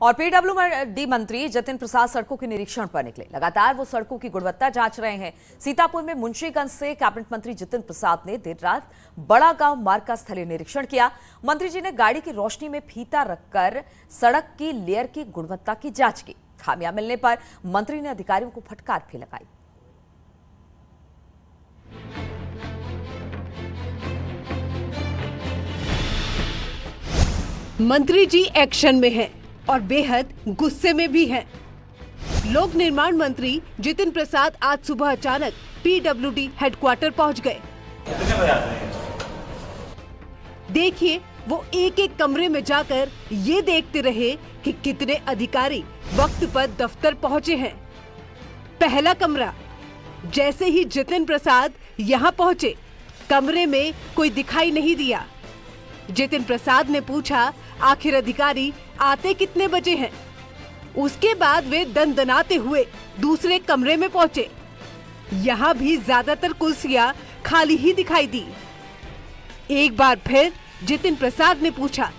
और पीडब्ल्यूडी मंत्री जतिन प्रसाद सड़कों के निरीक्षण पर निकले। लगातार वो सड़कों की गुणवत्ता जांच रहे हैं। सीतापुर में मुंशीगंज से कैबिनेट मंत्री जतिन प्रसाद ने देर रात बड़ा गांव मार्ग का स्थलीय निरीक्षण किया। मंत्री जी ने गाड़ी की रोशनी में फीता रखकर सड़क की लेयर की गुणवत्ता की जांच की। खामियां मिलने पर मंत्री ने अधिकारियों को फटकार भी लगाई। मंत्री जी एक्शन में हैं और बेहद गुस्से में भी हैं। लोक निर्माण मंत्री जतिन प्रसाद आज सुबह अचानक पीडब्ल्यूडी हेडक्वार्टर पहुंच गए। कितने बजे आते हैं? देखिए, वो एक एक कमरे में जाकर ये देखते रहे कि कितने अधिकारी वक्त पर दफ्तर पहुंचे हैं। पहला कमरा, जैसे ही जतिन प्रसाद यहाँ पहुंचे, कमरे में कोई दिखाई नहीं दिया। जतिन प्रसाद ने पूछा, आखिर अधिकारी आते कितने बजे हैं? उसके बाद वे दनदनाते हुए दूसरे कमरे में पहुंचे। यहाँ भी ज्यादातर कुर्सियां खाली ही दिखाई दी। एक बार फिर जतिन प्रसाद ने पूछा,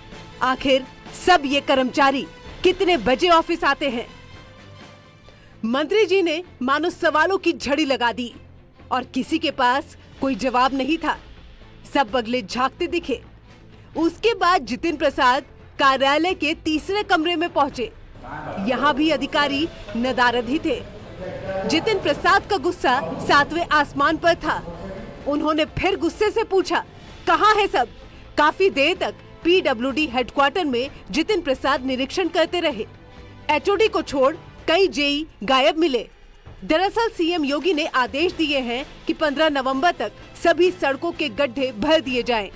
आखिर सब ये कर्मचारी कितने बजे ऑफिस आते हैं? मंत्री जी ने मानो सवालों की झड़ी लगा दी और किसी के पास कोई जवाब नहीं था। सब बगले झांकते दिखे। उसके बाद जतिन प्रसाद कार्यालय के तीसरे कमरे में पहुंचे। यहाँ भी अधिकारी नदारद ही थे। जतिन प्रसाद का गुस्सा 7वें आसमान पर था। उन्होंने फिर गुस्से से पूछा, कहाँ है सब? काफी देर तक पीडब्ल्यूडी हेडक्वार्टर में जतिन प्रसाद निरीक्षण करते रहे। एचओडी को छोड़ कई जेई गायब मिले। दरअसल सीएम योगी ने आदेश दिए हैं कि 15 नवंबर तक सभी सड़कों के गड्ढे भर दिए जाएं।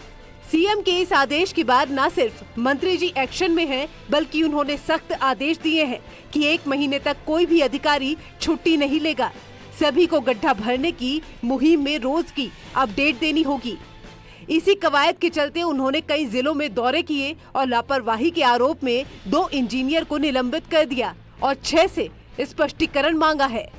सीएम के इस आदेश के बाद न सिर्फ मंत्री जी एक्शन में हैं, बल्कि उन्होंने सख्त आदेश दिए हैं कि 1 महीने तक कोई भी अधिकारी छुट्टी नहीं लेगा। सभी को गड्ढा भरने की मुहिम में रोज की अपडेट देनी होगी। इसी कवायद के चलते उन्होंने कई जिलों में दौरे किए और लापरवाही के आरोप में 2 इंजीनियर को निलंबित कर दिया और 6 से स्पष्टीकरण मांगा है।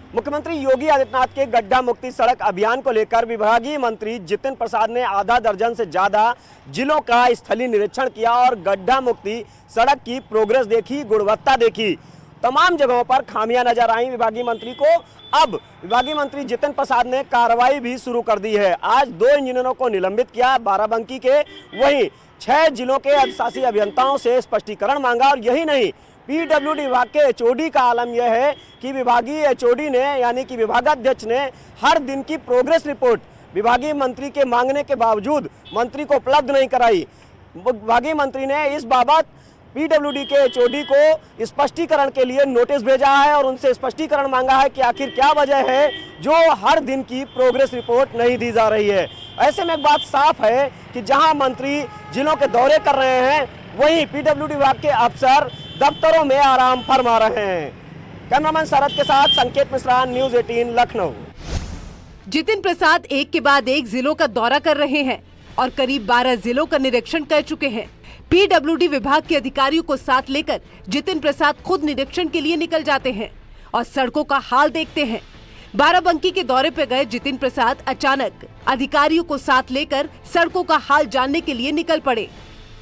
मुख्यमंत्री योगी आदित्यनाथ के गड्ढा मुक्ति सड़क अभियान को लेकर विभागीय मंत्री जतिन प्रसाद ने आधा दर्जन से ज्यादा जिलों का स्थलीय निरीक्षण किया और गड्ढा मुक्ति सड़क की प्रोग्रेस देखी, गुणवत्ता देखी। तमाम जगहों पर खामियां नजर आई विभागीय मंत्री को। अब विभागीय मंत्री जतिन प्रसाद ने कार्रवाई भी शुरू कर दी है। आज 2 इंजीनियरों को निलंबित किया बाराबंकी के, वहीं 6 जिलों के अधिशासी अभियंताओं से स्पष्टीकरण मांगा। और यही नहीं, पीडब्ल्यूडी विभाग के एचओडी का आलम यह है कि विभागीय एचओडी ने यानी कि विभागाध्यक्ष ने हर दिन की प्रोग्रेस रिपोर्ट विभागीय मंत्री के मांगने के बावजूद मंत्री को उपलब्ध नहीं कराई। विभागीय मंत्री ने इस बाबत पीडब्ल्यूडी के एचओडी को स्पष्टीकरण के लिए नोटिस भेजा है और उनसे स्पष्टीकरण मांगा है कि आखिर क्या वजह है जो हर दिन की प्रोग्रेस रिपोर्ट नहीं दी जा रही है। ऐसे में एक बात साफ है कि जहां मंत्री जिलों के दौरे कर रहे हैं, वहीं पीडब्ल्यूडी विभाग के अफसर दफ्तरों में आराम फरमा रहे हैं। कैमरामैन शरद के साथ संकेत मिश्रा, न्यूज़ 18 लखनऊ। जतिन प्रसाद एक के बाद एक जिलों का दौरा कर रहे हैं और करीब 12 जिलों का निरीक्षण कर चुके हैं। पीडब्ल्यूडी विभाग के अधिकारियों को साथ लेकर जतिन प्रसाद खुद निरीक्षण के लिए निकल जाते हैं और सड़कों का हाल देखते हैं। बाराबंकी के दौरे पर गए जतिन प्रसाद अचानक अधिकारियों को साथ लेकर सड़कों का हाल जानने के लिए निकल पड़े।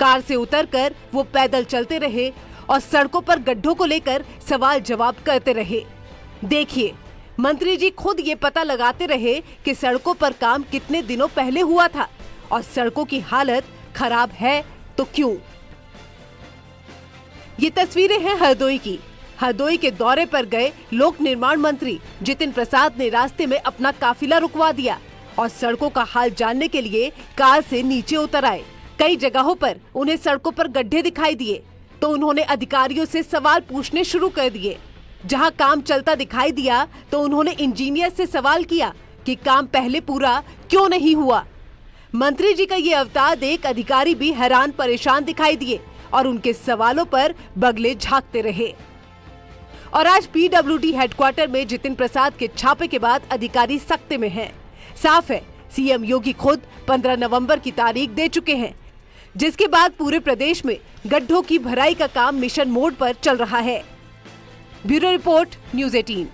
कार से उतरकर वो पैदल चलते रहे और सड़कों पर गड्ढों को लेकर सवाल जवाब करते रहे। देखिए, मंत्री जी खुद ये पता लगाते रहे कि सड़कों पर काम कितने दिनों पहले हुआ था और सड़कों की हालत खराब है तो क्यों। ये तस्वीरें हैं हरदोई की। हरदोई के दौरे पर गए लोक निर्माण मंत्री जतिन प्रसाद ने रास्ते में अपना काफिला रुकवा दिया और सड़कों का हाल जानने के लिए कार से नीचे उतर आए। कई जगहों पर उन्हें सड़कों पर गड्ढे दिखाई दिए तो उन्होंने अधिकारियों से सवाल पूछने शुरू कर दिए। जहां काम चलता दिखाई दिया तो उन्होंने इंजीनियर से सवाल किया कि काम पहले पूरा क्यों नहीं हुआ। मंत्री जी का ये अवतार देख अधिकारी भी हैरान परेशान दिखाई दिए और उनके सवालों पर बगले झांकते रहे। और आज पीडब्ल्यूडी हेडक्वार्टर में जतिन प्रसाद के छापे के बाद अधिकारी सख्ते में हैं। साफ है, सीएम योगी खुद 15 नवंबर की तारीख दे चुके हैं, जिसके बाद पूरे प्रदेश में गड्ढों की भराई का काम मिशन मोड पर चल रहा है। Bureau report, news 18।